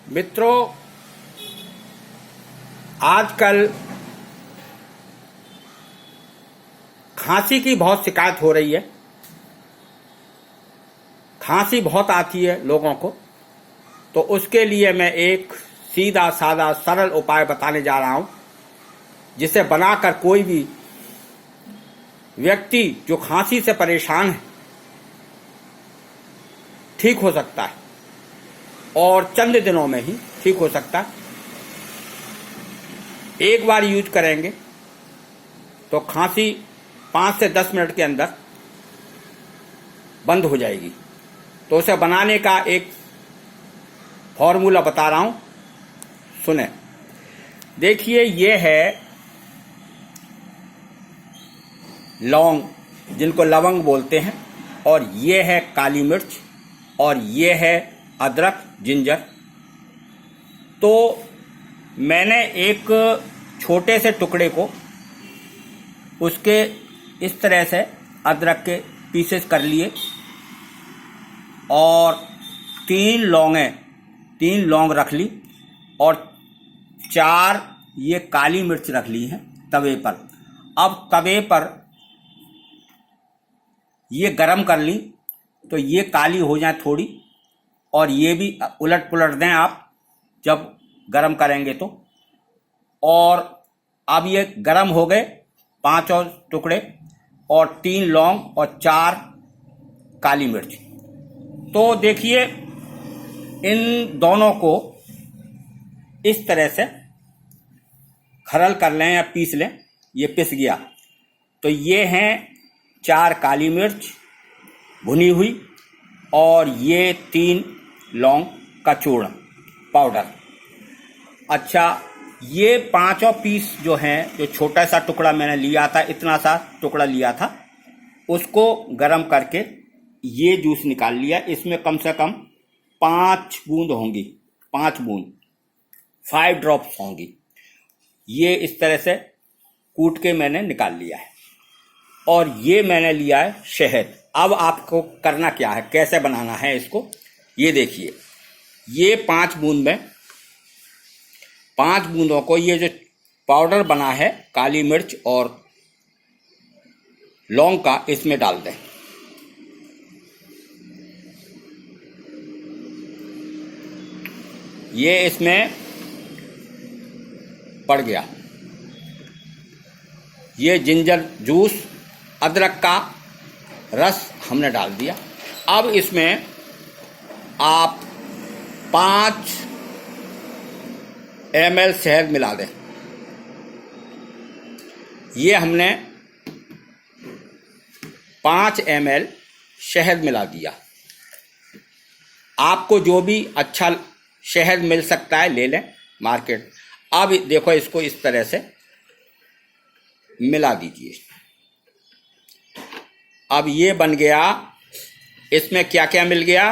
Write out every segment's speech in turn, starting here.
मित्रों, आजकल खांसी की बहुत शिकायत हो रही है। खांसी बहुत आती है लोगों को, तो उसके लिए मैं एक सीधा साधा सरल उपाय बताने जा रहा हूं, जिसे बनाकर कोई भी व्यक्ति जो खांसी से परेशान है ठीक हो सकता है, और चंद दिनों में ही ठीक हो सकता है। एक बार यूज करेंगे तो खांसी 5 से 10 मिनट के अंदर बंद हो जाएगी। तो उसे बनाने का एक फॉर्मूला बता रहा हूं, सुने। देखिए, ये है लौंग, जिनको लवंग बोलते हैं, और ये है काली मिर्च, और ये है अदरक, जिंजर। तो मैंने एक छोटे से टुकड़े को उसके इस तरह से अदरक के पीसेस कर लिए, और 3 लौंग रख ली, और 4 ये काली मिर्च रख ली हैं तवे पर। अब तवे पर ये गरम कर ली तो ये काली हो जाए थोड़ी, और ये भी उलट पुलट दें आप जब गरम करेंगे तो। और अब ये गरम हो गए 5 और टुकड़े, और 3 लौंग और 4 काली मिर्च। तो देखिए, इन दोनों को इस तरह से खरल कर लें या पीस लें। ये पिस गया तो ये हैं 4 काली मिर्च भुनी हुई, और ये 3 लौंग का चूर्ण पाउडर। अच्छा, ये 5 पीस जो हैं, जो छोटा सा टुकड़ा मैंने लिया था, इतना सा टुकड़ा लिया था, उसको गरम करके ये जूस निकाल लिया। इसमें कम से कम 5 बूंद होंगी, 5 बूंद, 5 ड्रॉप्स होंगी। ये इस तरह से कूट के मैंने निकाल लिया है। और ये मैंने लिया है शहद। अब आपको करना क्या है, कैसे बनाना है इसको, ये देखिए। ये 5 बूंद में, 5 बूंदों को ये जो पाउडर बना है काली मिर्च और लौंग का, इसमें डाल दें। ये इसमें पड़ गया। ये जिंजर जूस, अदरक का रस हमने डाल दिया। अब इसमें आप 5 ml शहद मिला दें। ये हमने 5 ml शहद मिला दिया। आपको जो भी अच्छा शहद मिल सकता है ले लें मार्केट। अब देखो, इसको इस तरह से मिला दीजिए। अब ये बन गया। इसमें क्या क्या मिल गया?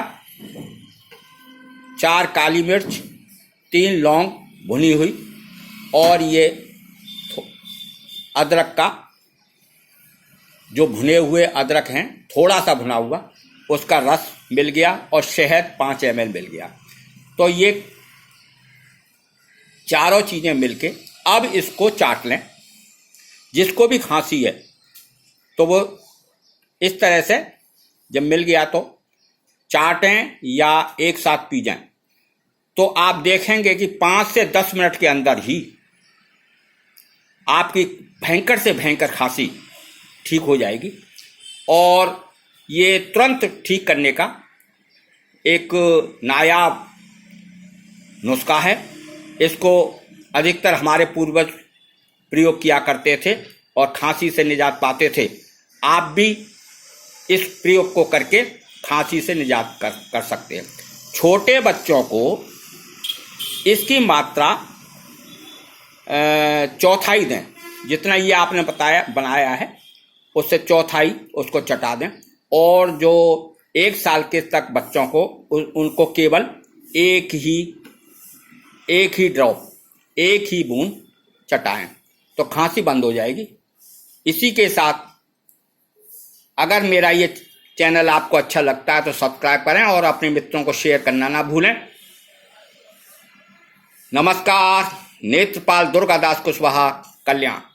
4 काली मिर्च, 3 लौंग भुनी हुई, और ये अदरक का, जो भुने हुए अदरक हैं, थोड़ा सा भुना हुआ, उसका रस मिल गया, और शहद 5 ml मिल गया। तो ये चारों चीजें मिलके अब इसको चाट लें। जिसको भी खांसी है तो वो इस तरह से जब मिल गया तो चाटें या एक साथ पी जाएं। तो आप देखेंगे कि 5 से 10 मिनट के अंदर ही आपकी भयंकर से भयंकर खांसी ठीक हो जाएगी। और ये तुरंत ठीक करने का एक नायाब नुस्खा है। इसको अधिकतर हमारे पूर्वज प्रयोग किया करते थे और खांसी से निजात पाते थे। आप भी इस प्रयोग को करके खांसी से निजात कर सकते हैं। छोटे बच्चों को इसकी मात्रा चौथाई दें। जितना ये आपने बनाया है उससे चौथाई उसको चटा दें। और जो 1 साल के तक बच्चों को, उनको केवल एक ही ड्रॉप, एक ही बूंद चटाएं तो खांसी बंद हो जाएगी। इसी के साथ अगर मेरा ये चैनल आपको अच्छा लगता है तो सब्सक्राइब करें, और अपने मित्रों को शेयर करना ना भूलें। नमस्कार। नेत्रपाल दुर्गादास कुशवाहा, कल्याण।